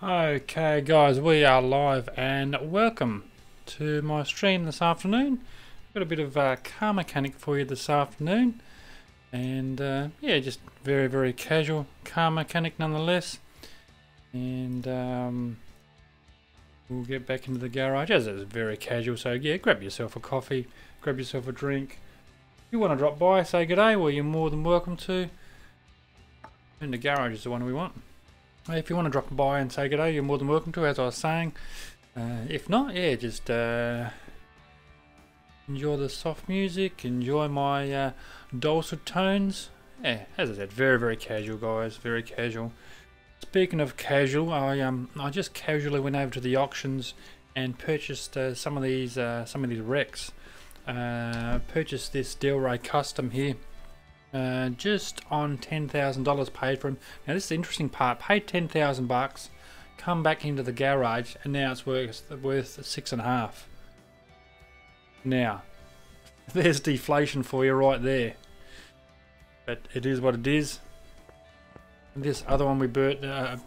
Okay guys, we are live and welcome to my stream this afternoon. Got a bit of car mechanic for you this afternoon, and yeah, just very casual car mechanic nonetheless. And we'll get back into the garage as it's very casual, so yeah, grab yourself a coffee, grab yourself a drink. If you want to drop by, say good day, well you're more than welcome to. And the garage is the one we want. If you want to drop by and say good day, you're more than welcome to, as I was saying. If not, yeah, just enjoy the soft music, enjoy my dulcet tones. Yeah, as I said, very casual, guys, very casual. Speaking of casual, I just casually went over to the auctions and purchased some of these wrecks. Purchased this Delray Custom here. Just on $10,000 paid for him. Now this is the interesting part. Paid $10,000, come back into the garage, and now it's worth 6.5. Now, there's deflation for you right there. But it is what it is. This other one we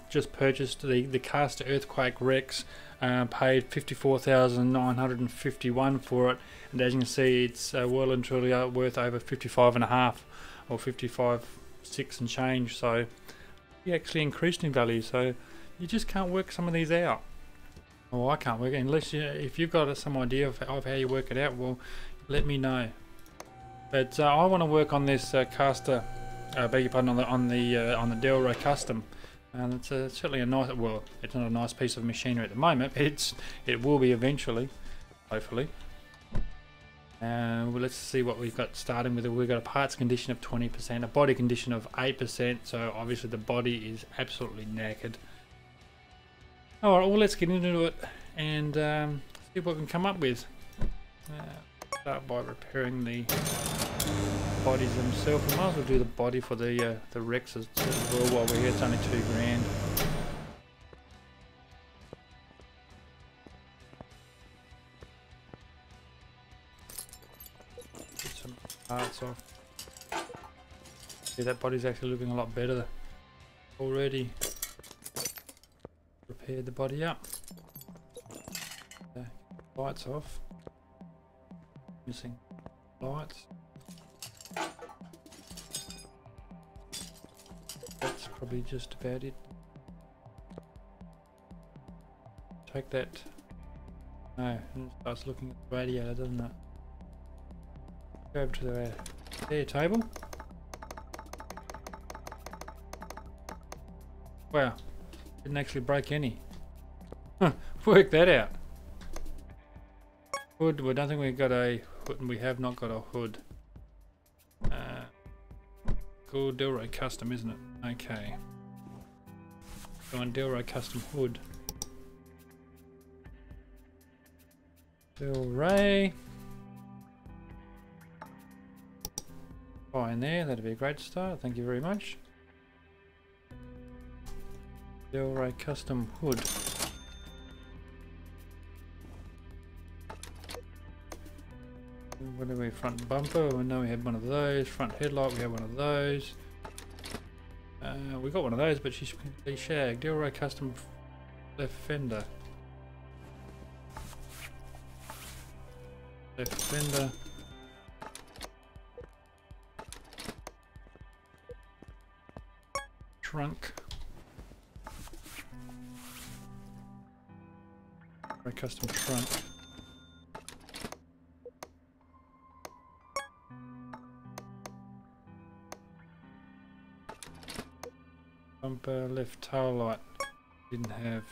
just purchased, the Caster Earthquake Rex, paid $54,951 for it, and as you can see, it's well and truly worth over 55.5. Or 55.6 and change, so he actually increased in value. So you just can't work some of these out. Well, I can't work it unless if you've got some idea of how you work it out. Well, let me know. But I want to work on this caster. Beg your pardon, on the Delray Custom, and it's certainly a nice. Well, it's not a nice piece of machinery at the moment. It will be eventually, hopefully. Well, let's see what we've got starting with. We've got a parts condition of 20%, a body condition of 8%, so obviously the body is absolutely knackered. Alright, well let's get into it and see what we can come up with. Start by repairing the bodies themselves. We might as well do the body for the Rex as well while we're here. It's only $2 grand. Parts off. Yeah, that body's actually looking a lot better already. Repaired the body up. Lights off. Missing lights. That's probably just about it. Take that. No, it starts looking at the radiator, doesn't it? Go over to the air table. Wow, didn't actually break any. Work that out. Hood. We don't think we've got a hood, and we have not got a hood. Called Delray Custom, isn't it? Okay. Go on Delray Custom hood. Delray. In there, that'd be a great start. Thank you very much. Delray Custom hood. What are we? Front bumper. We know we had one of those. Front headlight. We had one of those. We got one of those, but she's completely shagged. Delray Custom left fender. Left fender. Trunk. Very custom trunk. Bumper, left tail light. Didn't have.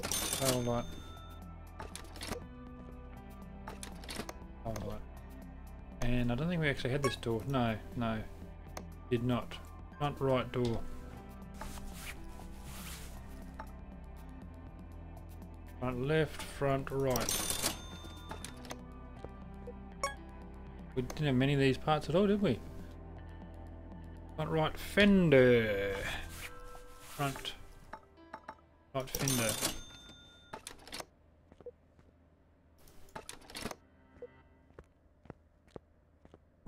Tail light. Tail light. And I don't think we actually had this door. No, did not. Front right door. Front left, front right. We didn't have many of these parts at all, did we? Front right fender. Front right fender.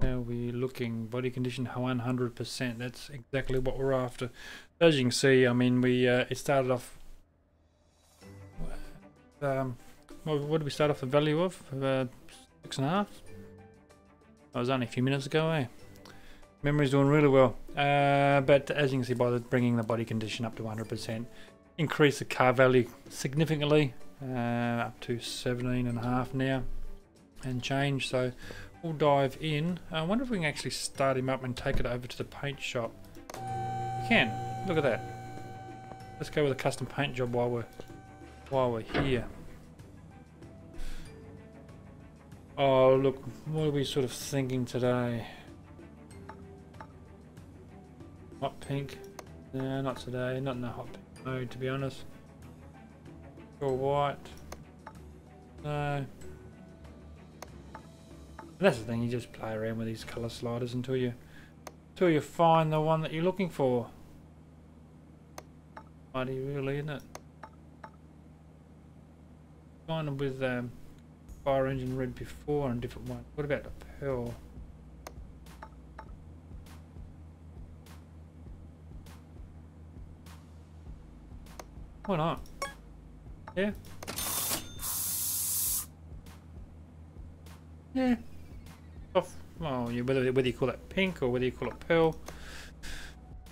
How are we looking? Body condition 100%. That's exactly what we're after. As you can see, I mean, we it started off. What did we start off the value of? 6.5. That was only a few minutes ago, eh? Memory's doing really well. But as you can see, by bringing the body condition up to 100%, increase the car value significantly, up to 17.5 now, and change. So we'll dive in. I wonder if we can actually start him up and take it over to the paint shop. We can. Look at that. Let's go with a custom paint job while we're here. Oh look, what are we sort of thinking today? Hot pink? No, not today. Not in the hot pink mode, to be honest. Or white? No. That's the thing. You just play around with these color sliders until you find the one that you're looking for. Mighty really, isn't it? Kind of with fire engine red before and a different one. What about the pearl? Why not? Yeah. Yeah. Well, whether you call it pink or whether you call it pearl,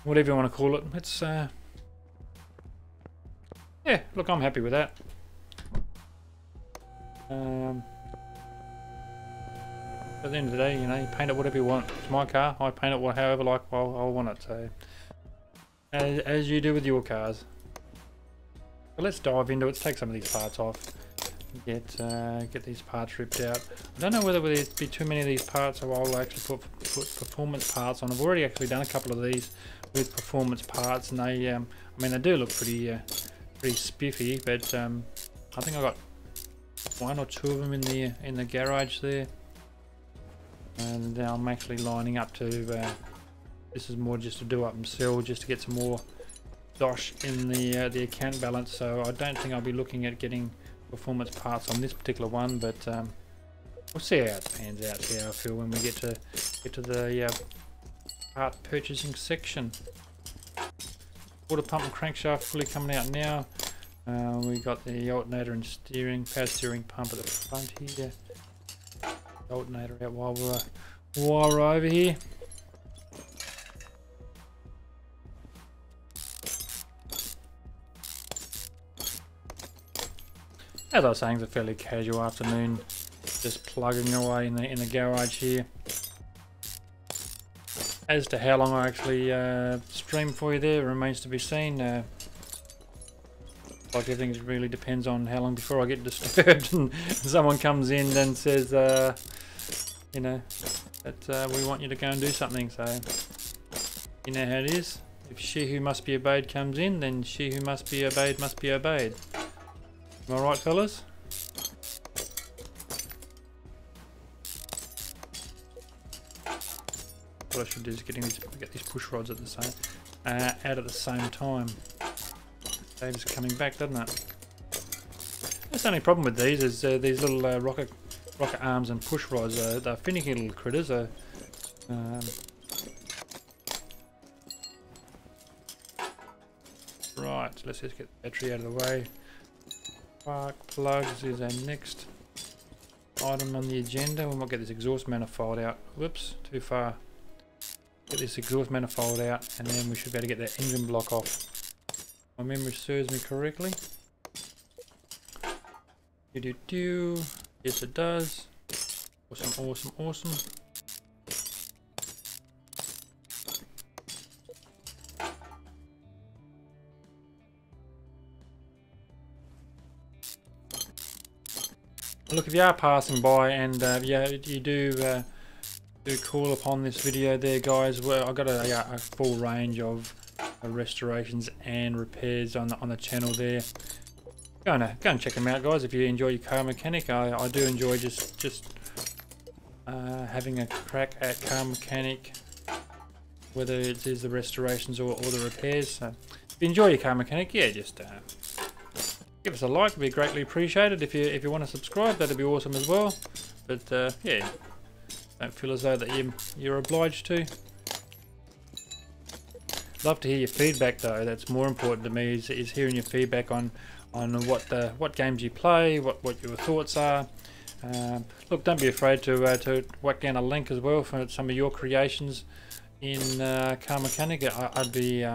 whatever you want to call it, it's yeah. Look, I'm happy with that. At the end of the day, you know, you paint it whatever you want. It's my car. I paint it however like I want it. So, as you do with your cars. But let's dive into it. Let's take some of these parts off. Get these parts ripped out. I don't know whether there'd be too many of these parts, or I'll actually put performance parts on. I've already actually done a couple of these with performance parts, and they, I mean, they do look pretty spiffy. But I think I got 1 or 2 of them in the garage there, and now I'm actually lining up to. This is more just to do up and sell, just to get some more dosh in the account balance. So I don't think I'll be looking at getting performance parts on this particular one, but we'll see how it pans out. See how I feel when we get to the part purchasing section. Water pump and crankshaft fully coming out now. We got the alternator and power steering pump at the front here. Alternator out while we're over here. As I was saying, it's a fairly casual afternoon, just plugging away in the garage here. As to how long I actually stream for you there remains to be seen. Like everything, it really depends on how long before I get disturbed and someone comes in and says, you know, that we want you to go and do something. So you know how it is. If she who must be obeyed comes in, then she who must be obeyed must be obeyed. Am I right, fellas? What I should do is get these push rods at the same out at the same time. Dave's coming back, doesn't it? That's the only problem with these is these little rocket arms and push rods. They're finicky little critters. Right, let's just get the battery out of the way. Spark plugs is our next item on the agenda. We might get this exhaust manifold out. Whoops, too far. Get this exhaust manifold out, and then we should be able to get that engine block off. My memory serves me correctly. Yes, it does. Awesome, awesome, awesome. Look, if you are passing by and yeah, you do call upon this video there, guys, well, I've got a full range of restorations and repairs on the channel there. Go and check them out, guys. If you enjoy your car mechanic, I do enjoy just having a crack at car mechanic, whether it is the restorations or the repairs. So if you enjoy your car mechanic, yeah, just give us a like. It'd be greatly appreciated. If you want to subscribe, that'd be awesome as well. But yeah, Don't feel as though that you're obliged to. Love to hear your feedback though. That's more important to me, is hearing your feedback on what games you play, what your thoughts are. Look, don't be afraid to whack down a link as well for some of your creations in Car Mechanic. I'd be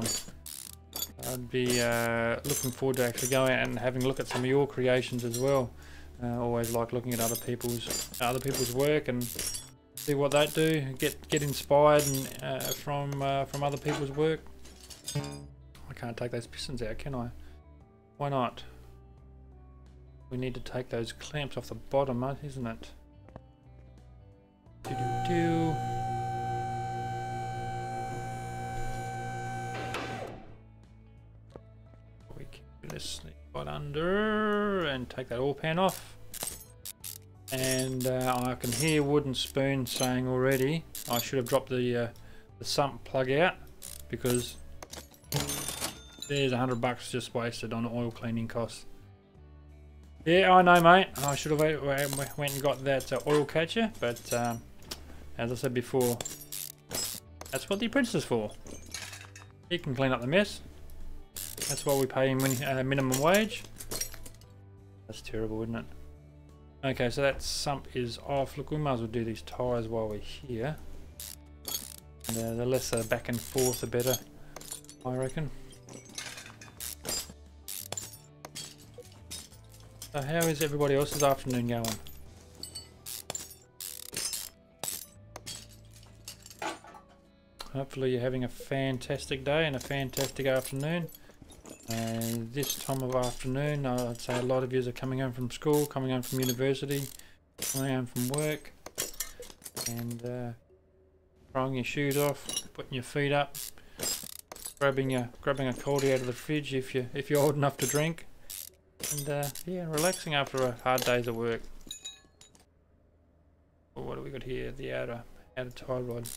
looking forward to actually going out and having a look at some of your creations as well. Always like looking at other people's work and see what they do. Get inspired and, from other people's work. I can't take those pistons out, can I? Why not? We need to take those clamps off the bottom, isn't it? Do-do-do. We keep this right under and take that oil pan off. And I can hear Wooden Spoon saying already I should have dropped the sump plug out, because there's $100 just wasted on oil cleaning costs. Yeah, I know, mate. I should have went and got that oil catcher, but as I said before, that's what the apprentice is for. He can clean up the mess. That's why we pay him minimum wage. That's terrible, isn't it? Okay, so that sump is off. Look, we might as well do these tyres while we're here. And, the less back and forth, the better, I reckon. So how is everybody else's afternoon going? Hopefully you're having a fantastic day and a fantastic afternoon. And this time of afternoon, I'd say a lot of you are coming home from school, coming home from university, coming home from work, and throwing your shoes off, putting your feet up, grabbing a coldie out of the fridge if you're old enough to drink, and yeah, relaxing after a hard day's of work. Well, what do we got here? The outer tie rod.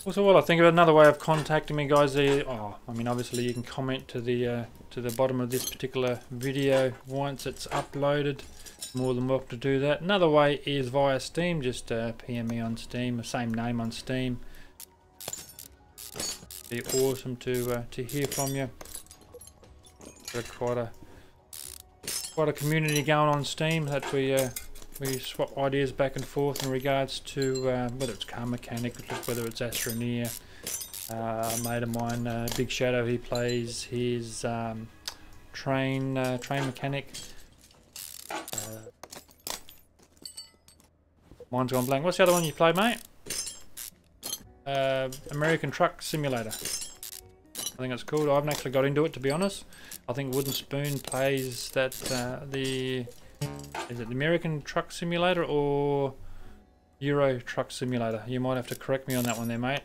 Also, while I think of another way of contacting me, guys, I mean, obviously you can comment to the bottom of this particular video once it's uploaded. More than welcome to do that. Another way is via Steam. Just PM me on Steam, the same name on Steam. Be awesome to hear from you. Got quite a community going on Steam that we swap ideas back and forth in regards to whether it's Car Mechanic, whether it's Astroneer. A mate of mine, Big Shadow, he plays his train mechanic. Mine's gone blank. What's the other one you play, mate? American Truck Simulator. I think it's called. I haven't actually got into it, to be honest. I think Wooden Spoon plays that is it the American Truck Simulator or Euro Truck Simulator? You might have to correct me on that one there, mate.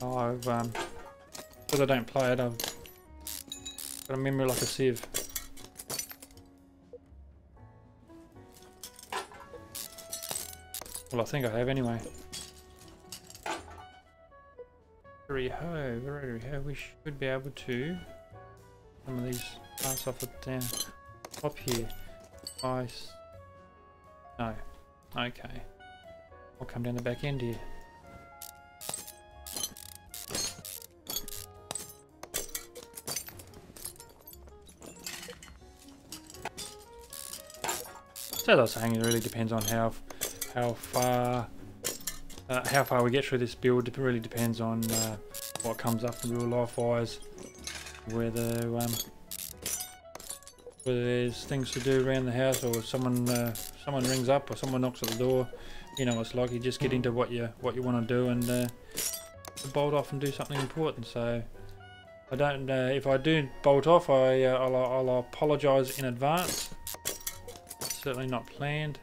I've because I don't play it, I've got a memory like a sieve. Well, I think I have anyway. Very ho, we should be able to some of these pass off it down top here. Ice. No. Okay. I'll come down the back end here. So as I was saying, it really depends on how far we get through this build. It really depends on what comes up in real life wise, whether there's things to do around the house, or someone rings up or someone knocks at the door. You know, it's like you just get into what you want to do and bolt off and do something important. So I don't. If I do bolt off, I'll apologise in advance. Certainly not planned.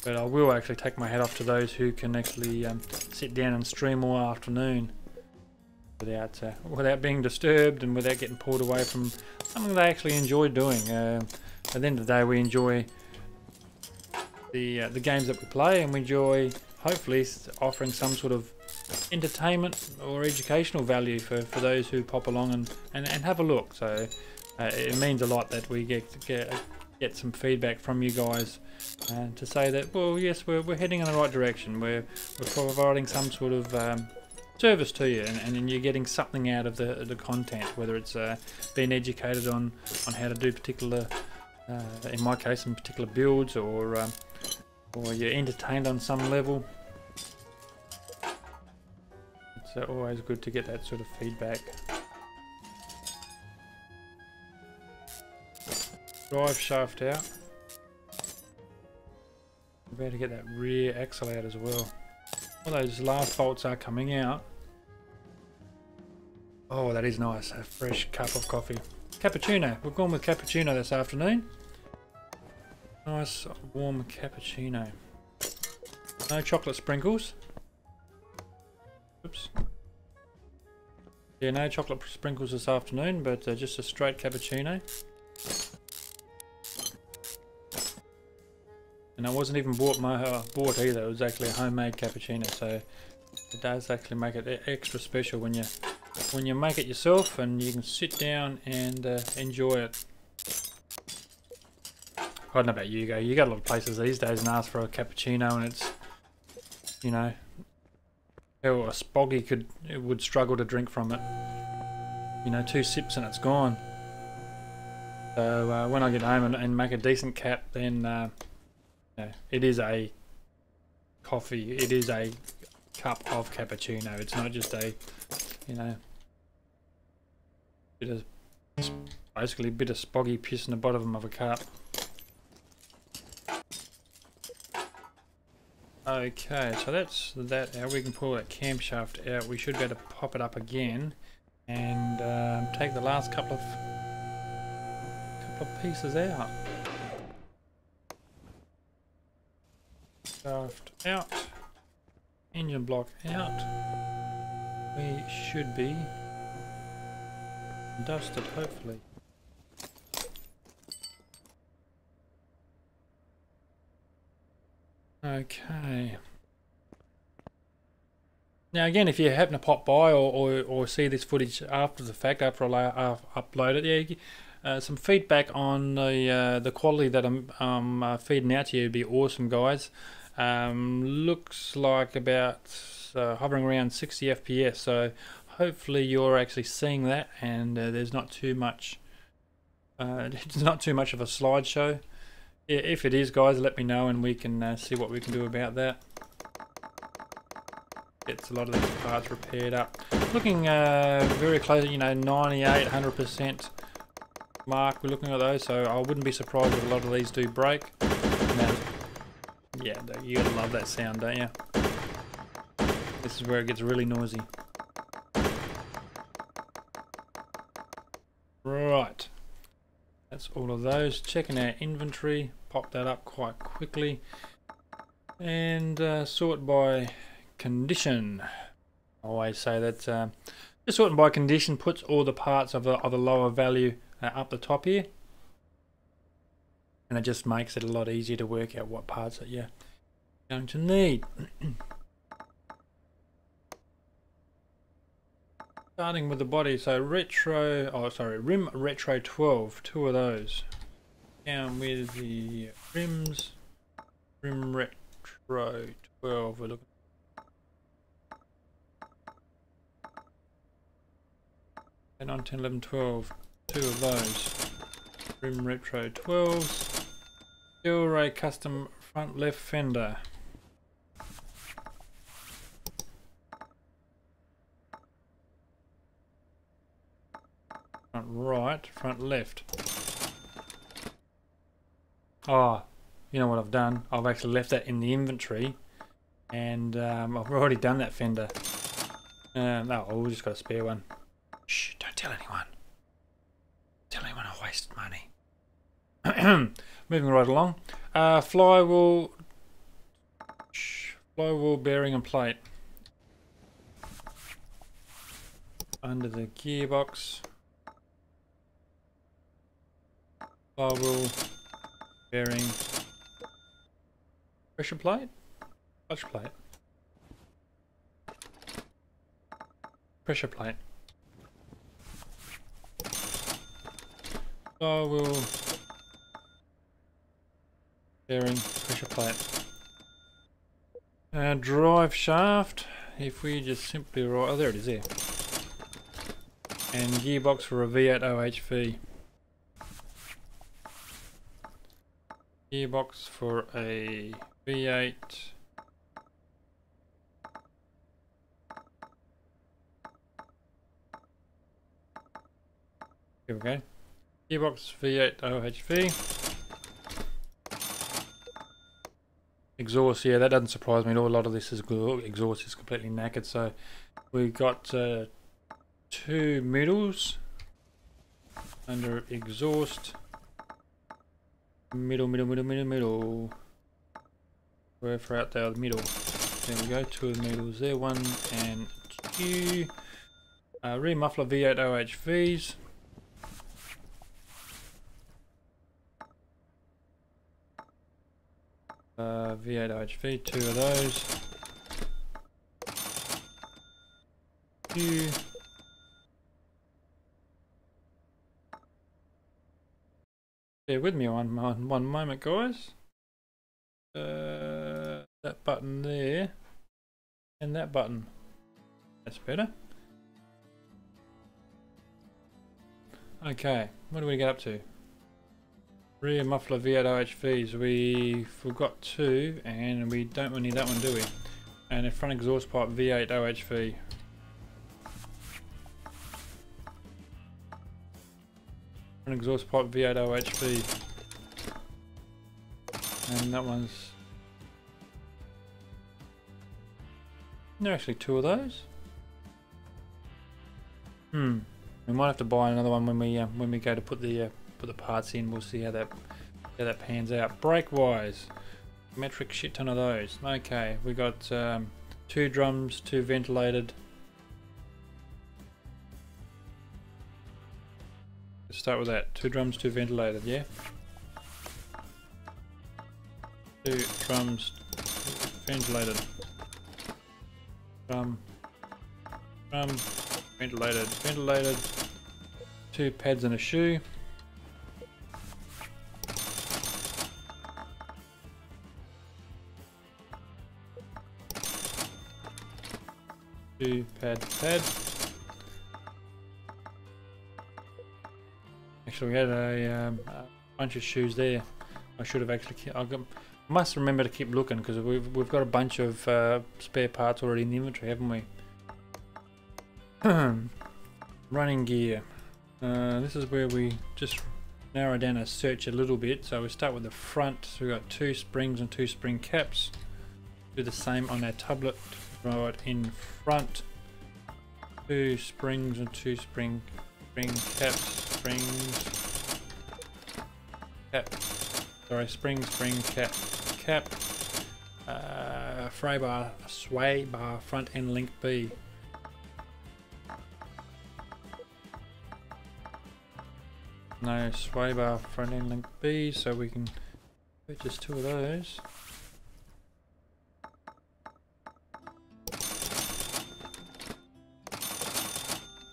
But I will actually take my hat off to those who can actually sit down and stream all afternoon without being disturbed and without getting pulled away from something they actually enjoy doing. At the end of the day, we enjoy the games that we play, and we enjoy hopefully offering some sort of entertainment or educational value for those who pop along and have a look. So it means a lot that we get some feedback from you guys to say that, well, yes, we're heading in the right direction. We're providing some sort of service to you, and you're getting something out of the content, whether it's being educated on how to do particular, in my case, some particular builds, or you're entertained on some level. It's always good to get that sort of feedback. Drive shaft out. We're about to get that rear axle out as well. All those last bolts are coming out. Oh, that is nice. A fresh cup of coffee. Cappuccino. We're going with cappuccino this afternoon. Nice warm cappuccino. No chocolate sprinkles. Oops. Yeah, no chocolate sprinkles this afternoon, but just a straight cappuccino. And I wasn't even bought either. It was actually a homemade cappuccino, so it does actually make it extra special when you make it yourself and you can sit down and enjoy it. I don't know about you go. You got a lot of places these days and ask for a cappuccino, and it's, you know, how a spoggy would struggle to drink from it. You know, 2 sips and it's gone. So when I get home and make a decent cap, then yeah, it is a coffee. It is a cup of cappuccino. It's not just a, you know, basically a bit of spoggy piss in the bottom of a cup. Okay, so that's that out. We can pull that camshaft out. We should be able to pop it up again and take the last couple of pieces out. Shaft out, engine block out. We should be dusted, hopefully. Okay. Now again, if you happen to pop by or see this footage after the fact, after I upload it, yeah, some feedback on the quality that I'm feeding out to you would be awesome, guys. Looks like about hovering around 60 FPS, so hopefully you're actually seeing that, and there's not too much. It's not too much of a slideshow. If it is, guys, let me know and we can see what we can do about that. Gets a lot of these parts repaired up. Looking very close, you know, 98, 100% mark. We're looking at those, so I wouldn't be surprised if a lot of these do break. Now, yeah, you gotta love that sound, don't you? This is where it gets really noisy. Right. That's all of those. Checking our inventory. Pop that up quite quickly. And sort by condition. I always say that just sorting by condition puts all the parts of the lower value up the top here. And it just makes it a lot easier to work out what parts that you're going to need. Starting with the body, so rim retro 12, 2 of those. Down with the rims, rim retro 12, we're looking. And on 10, 11, 12, 2 of those. Rim retro 12s. Steel Ray custom front left fender. Front right, front left. Oh, you know what I've done? I've actually left that in the inventory, and I've already done that fender. No, we've just got a spare one. Shh, don't tell anyone. Tell anyone I wasted money. Moving right along. Flywheel bearing and plate. Under the gearbox. Flywheel bearing pressure plate? Clutch plate. pressure plate. Flywheel bearing pressure plate. Drive shaft, if we just simply write, oh there it is there. And gearbox for a V8 OHV. Gearbox for a V8 here we go. Gearbox V8 OHV. Exhaust, yeah, that doesn't surprise me at all. A lot of this is good. Exhaust is completely knackered, so we've got 2 middles under exhaust. Middle. Where for out there, the middle. There we go, 2 middles there, 1 and 2. Rear muffler V8 OHVs. V8 OHV, 2 of those. 2. Bear with me one moment, guys. That button there and that button. That's better. Okay, what do we get up to? Rear muffler V8 OHVs. We've got 2 and we don't need that one, do we? And a front exhaust pipe V8 OHV. Front exhaust pipe V8 OHV. And that one's... There are actually 2 of those. We might have to buy another one when we go to put the parts in. We'll see how that pans out. Brake wise, metric shit ton of those. Okay, we got 2 drums, 2 ventilated. Let's start with that. 2 drums, 2 ventilated. Yeah. 2 drums, 2 ventilated. Drum, ventilated. 2 pads and a shoe. 2 pad. Actually, we had a bunch of shoes there. I should have actually. I must remember to keep looking because we've got a bunch of spare parts already in the inventory, haven't we? Running gear. This is where we just narrow down our search a little bit. So we start with the front. So we've got 2 springs and 2 spring caps. Do the same on our tablet. Right in front. 2 springs and 2 spring caps. Spring cap. Sway bar front end link B. No sway bar front end link B, so we can purchase 2 of those.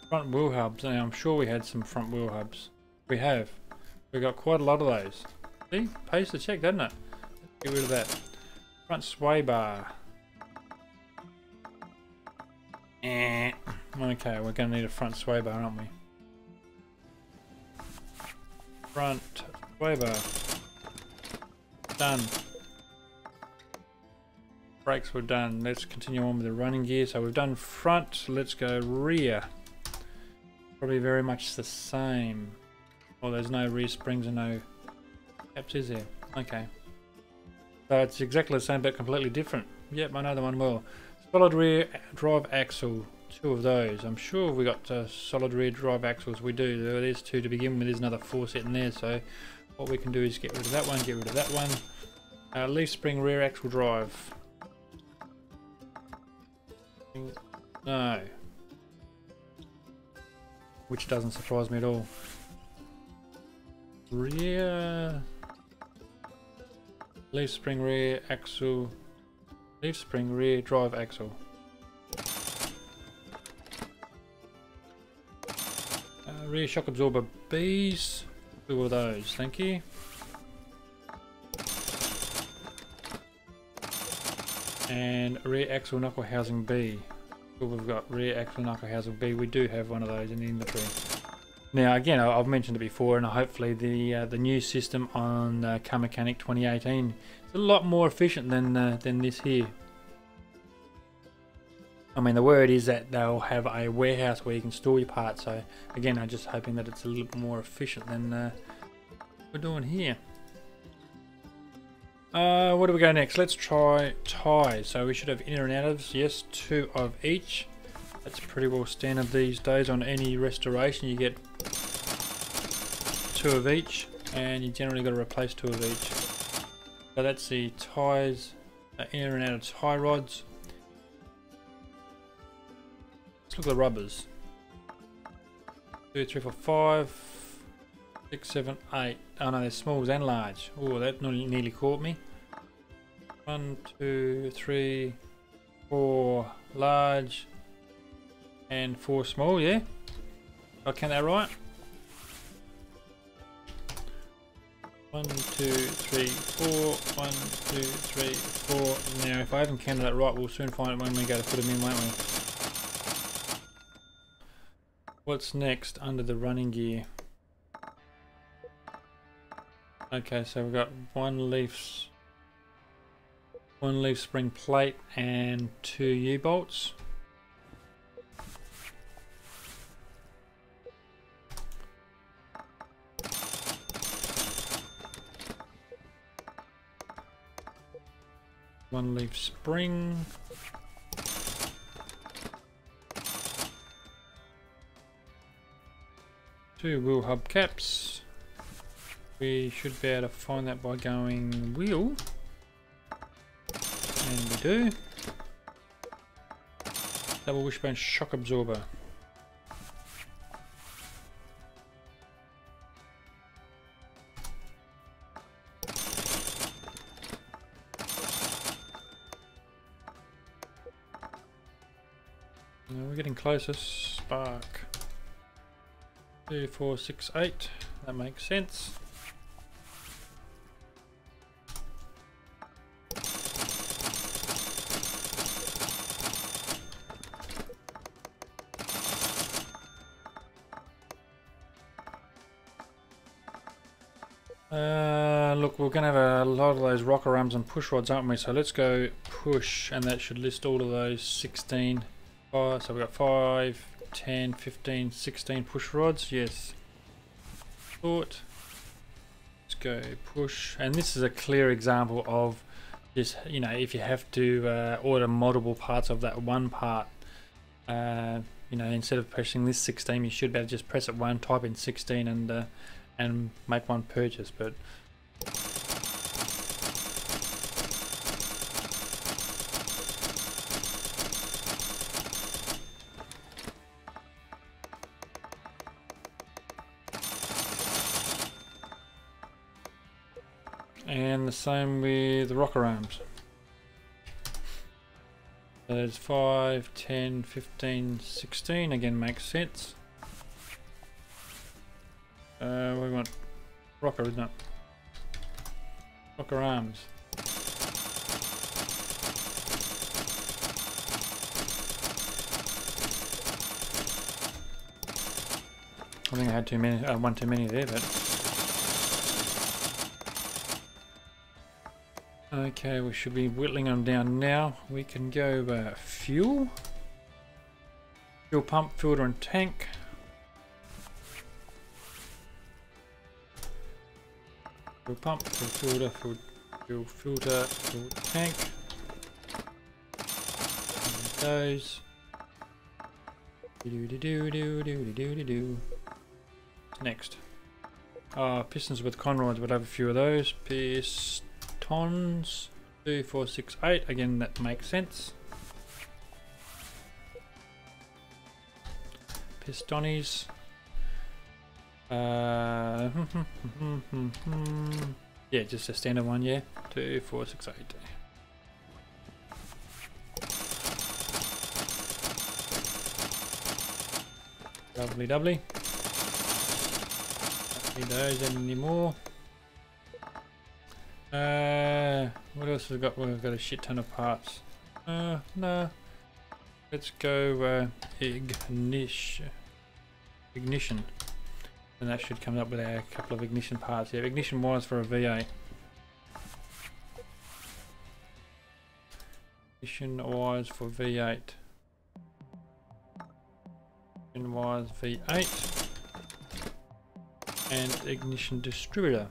Front wheel hubs. Now, I'm sure we had some front wheel hubs. We have. We got quite a lot of those. See? Pays the check, doesn't it? Let's get rid of that. Front sway bar. Okay, we're going to need a front sway bar, aren't we? Front sway bar. Done. Brakes were done. Let's continue on with the running gear. So we've done front. Let's go rear. Probably very much the same. Well, there's no rear springs and no caps, is there? Okay. So it's exactly the same but completely different. Yep, I know the one well. Solid rear drive axle. 2 of those. I'm sure we got solid rear drive axles. We do. There's 2 to begin with. There's another 4 sitting there. So what we can do is get rid of that one, get rid of that one. Leaf spring rear axle drive. No. Which doesn't surprise me at all. Rear leaf spring rear axle, leaf spring rear drive axle. Rear shock absorber Bs. 2 of those, thank you. And rear axle knuckle housing B. So we've got rear axle knuckle housing B. We do have one of those in the inventory. Now again, I've mentioned it before, and hopefully the new system on Car Mechanic 2018 is a lot more efficient than this here. I mean, the word is that they'll have a warehouse where you can store your parts. So again, I'm just hoping that it's a little bit more efficient than we're doing here. What do we go next? Let's try ties. So we should have inner and outers. Yes, 2 of each. That's pretty well standard these days. On any restoration, you get 2 of each, and you generally got to replace 2 of each. So that's the ties, inner and outer tie rods. Let's look at the rubbers. 2, 3, 4, 5, 6, 7, 8. Oh no, they're smalls and large. Oh, that nearly caught me. 1, 2, 3, 4 large and 4 small. Yeah, I count that right. 1, 2, 3, 4. 1, 2, 3, 4. Now, if I haven't counted that right, we'll soon find it when we go to put them in, won't we? What's next under the running gear? Okay, so we've got one leaf spring plate and 2 U-bolts. One leaf spring. Two wheel hubcaps. We should be able to find that by going wheel. And we do. Double wishbone shock absorber. Now we're getting closer. Spark. 2, 4, 6, 8. That makes sense. Look, we're going to have a lot of those rocker arms and push rods, aren't we? So let's go push, and that should list all of those 16. So we've got 5, 10, 15, 16 push rods. Yes. Let's go push, and this is a clear example of just, you know, if you have to order multiple parts of that one part, you know, instead of pressing this 16, you should be able to just press it one, type in 16, and make one purchase. But and the same with the rocker arms. So there's 5, 10, 15, 16, again makes sense. We want rocker, isn't it? Rocker arms. I think I had too many, one too many there, but okay, we should be whittling them down now. We can go fuel pump, filter and tank. Fuel pump, fuel filter, fuel filter, fuel tank. And those. Next. Pistons with conrods, we'll have a few of those. Pistons. 2, 4, 6, 8. Again, that makes sense. Pistonis. Yeah, just a standard one, yeah. 2, 4, 6, 8. Lovely, lovely. Need those anymore. What else have we got? Well, we've got a shit ton of parts. No. Let's go ignition. And that should come up with a couple of ignition parts. Yeah, ignition wires for a V8. Ignition wires for V8. Ignition wires V8. And ignition distributor.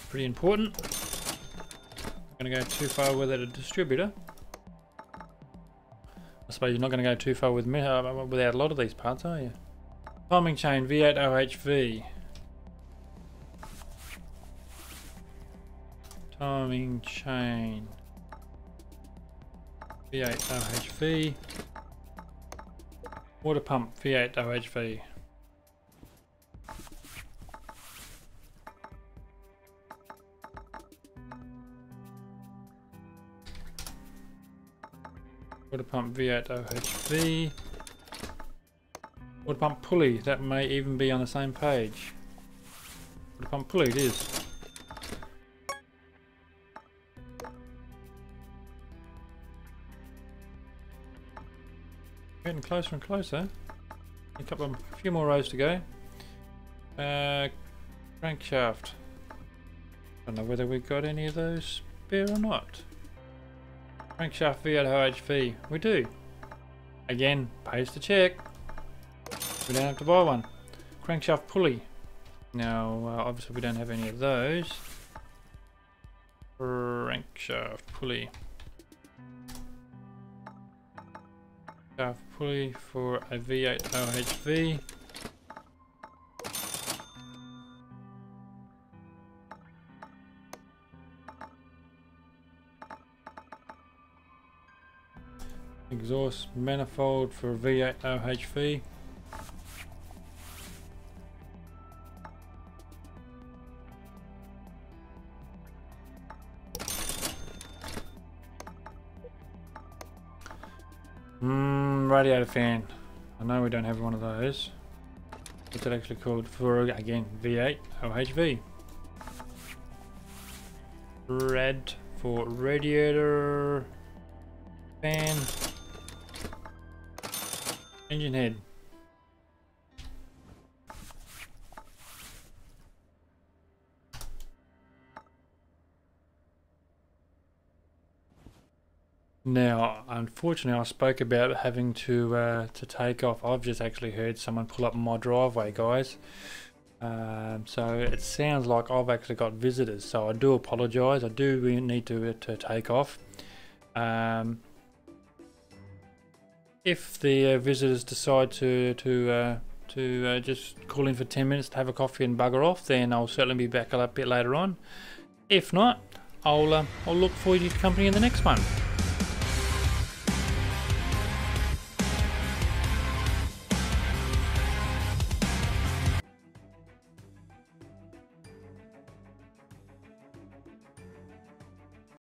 Pretty important. Not going to go too far without a distributor. I suppose you're not going to go too far with without a lot of these parts, are you? Timing chain V8 OHV. Timing chain V8 OHV. Water pump V8 OHV. Water pump V8 OHV. Water pump pulley, that may even be on the same page. Water pump pulley it is. Getting closer and closer. A few more rows to go. Crankshaft. Don't know whether we've got any of those spare or not. Crankshaft V8 OHV. We do. Again, pays to check. We don't have to buy one. Crankshaft pulley. Now, obviously we don't have any of those. Crankshaft pulley. Crankshaft pulley for a V8 OHV. Exhaust manifold for a V8 OHV. Radiator fan. I know we don't have one of those. What's it actually called? For again, V8 OHV. Rad for radiator fan. Engine head. Now, unfortunately, I spoke about having to take off. I've just actually heard someone pull up my driveway, guys. So it sounds like I've actually got visitors. So I do apologise. I do need to take off. If the visitors decide to just call in for 10 minutes to have a coffee and bugger off, then I'll certainly be back a bit later on. If not, I'll look for your company in the next one.